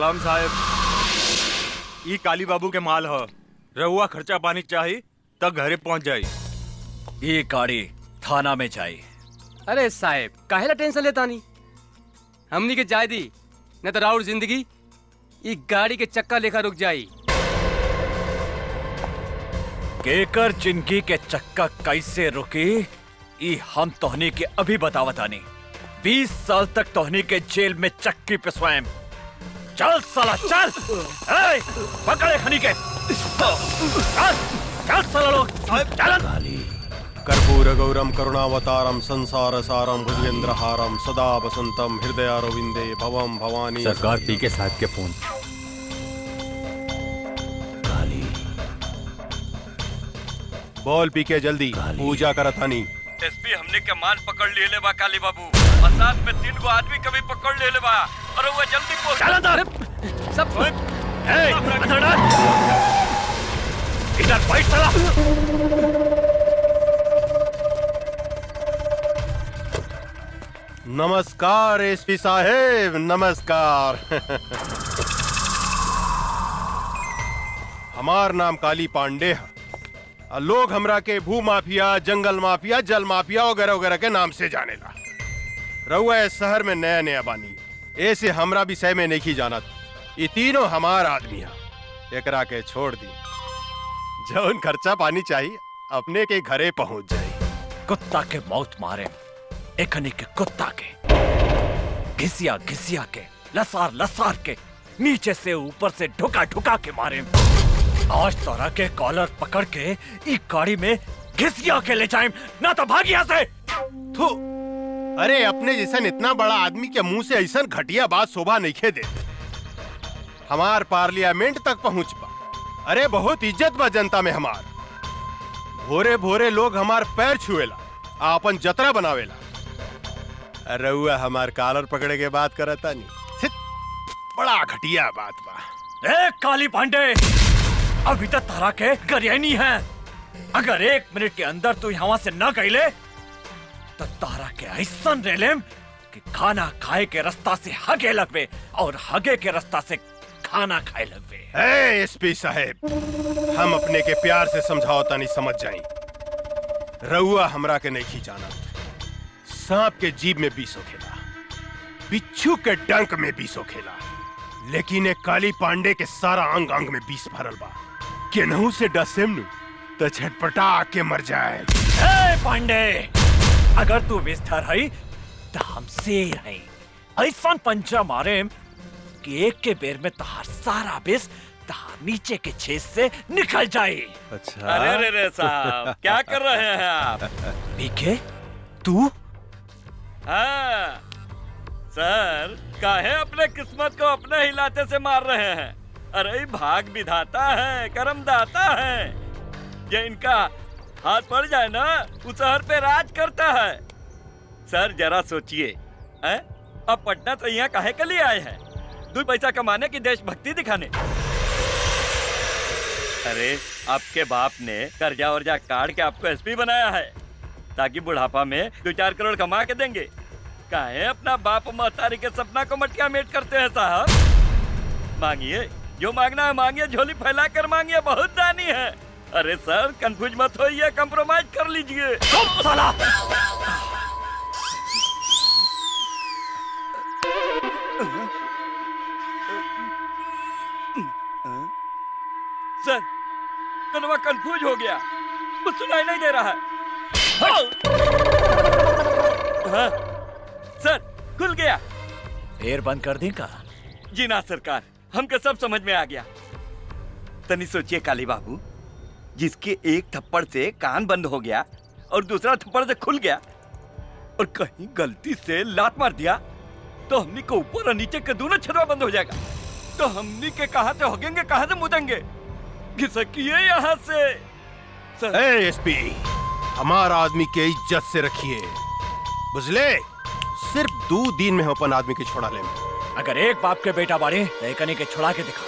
सलाम साहेब। ई काली बाबू के माल ह। रहुआ खर्चा पानी चाहिए तब घरे पहुंच जाई। ये गाड़ी थाना में जाई। अरे साहेब काहेला टेंशन लेता नहीं, हमनी के जाय दी न तो राउर जिंदगी ई गाड़ी के चक्का लेखा रुक जाई। केकर जिंदगी के चक्का कैसे रुकी ई हम तोहनी के अभी बतावतानी। 20 साल तक तोहनी के जेल में चक्की पे स्वयं। चल साला चल, पकड़े खनी के। चल चल साला लोग चल। कर्पूर गौरम करुणावतारम संसार सारम भुजगेंद्रहारम सदा वसंतम हृदयारविंदे भवम भवानी। सरकार पी के साथ के फोन। बोल पी के जल्दी पूजा करतानी। एसपी हमने के माल पकड़ ले बा काली बाबू, और साथ में 3 गो आदमी कभी पकड़ ले बा, और वो जल्दी पहुंच। सब इधर फाइट चला। नमस्कार एसपी साहेब, नमस्कार। हमार नाम काली पांडे है। लोग हमरा के भू माफिया, जंगल माफिया, जल माफिया वगैरह वगैरह के नाम से जानेला। रहुआ इस शहर में नया नया बानी, ऐसे हमरा विषय में नहीं जानत। ये तीनों हमार आदमी है। एकरा के छोड़ दी, जौन खर्चा पानी चाहिए अपने के घरे पहुंच जाए। कुत्ता के मौत मारे, एकनी के कुत्ता के घिसिया घिसिया के, लसार लसार के, नीचे से ऊपर से ढुका ढुका के मारे। आज तोरा के कॉलर पकड़ के ई गाड़ी में घिसिया के ले जाए, ना तो भाग यहाँ से। थू, अरे अपने जैसा इतना बड़ा आदमी के मुंह से ऐसा घटिया बात शोभा नहीं खे दे। हमार पार्लियामेंट तक पहुंच पा। अरे बहुत इज्जत बा जनता में हमार। भोरे भोरे लोग हमार पैर छुएला, आपन जतरा बनावेला। रउआ हमार कॉलर पकड़े के बात करता नहीं। बड़ा घटिया बात बा। ए काली पांडे, अभी तक तारा के गरियानी है। अगर 1 मिनट के अंदर तू यहाँ से न गईले तो तारा के ऐसा रेलेम कि खाना खाए के रास्ता से हगे लगवे और हगे के रास्ता से खाना खाए लगवे। एसपी साहेब, हम अपने के प्यार से समझाओ नहीं समझ जाई। रउआ हमरा के नहीं जाना। सांप के जीभ में विष होखेला, बिच्छू के डंक में विष होखेला, लेकिन एक काली पांडे के सारा अंग अंग में विष भरल बा। केनहू से डसेम नु तो छटपटा के मर जाए। ए पांडे, अगर तू विस्तार है तो हम शेर है। ऐसा पंचा मारे कि एक के बेर में तहार सारा विष तहार नीचे के छेद से निकल जाए। अच्छा, अरे रे साहब, क्या कर रहे हैं आप? पीके तू? हाँ सर, काहे अपने किस्मत को अपने हिलाते से मार रहे हैं? अरे भाग विधाता है, कर्म दाता है। ये इनका हाथ पड़ जाए ना, उस शहर पे राज करता है। सर जरा सोचिए, अब पटना से यहाँ काहे के लिए आए हैं? 2 पैसा कमाने की देशभक्ति दिखाने? अरे आपके बाप ने कर्जा वर्जा काट के आपको एसपी बनाया है ताकि बुढ़ापा में 2-4 करोड़ कमा के देंगे। काहे अपना बाप महतारी के सपना को मटका मेट करते हैं साहब? मांगिए, जो मांगना है मांगिए, झोली फैला कर मांगिए, बहुत दानी है। अरे सर कंफ्यूज मत होइए, कंप्रोमाइज कर लीजिए। साला सर कनवा कंफ्यूज हो गया, कुछ सुनाई नहीं दे रहा है। हाँ, सर खुल गया। एयर बंद कर दें का? जी ना सरकार, हमको सब समझ में आ गया। तनी सोचिए काली बाबू, जिसके एक थप्पड़ से कान बंद हो गया और दूसरा थप्पड़ से खुल गया, और कहीं गलती से लात मार दिया तो हमनी को ऊपर और नीचे के दोनों छतवा बंद हो जाएगा। तो हमनी के कहां से होगेंगे, कहां से मुदेंगे? घिसकिए यहाँ से। एसपी, हमारा आदमी के इज्जत से रखिए, बुझले? सिर्फ 2 दिन में हम अपन आदमी के छोड़ा ले। अगर एक बाप के बेटा बारे तो एक के छुड़ा के दिखा।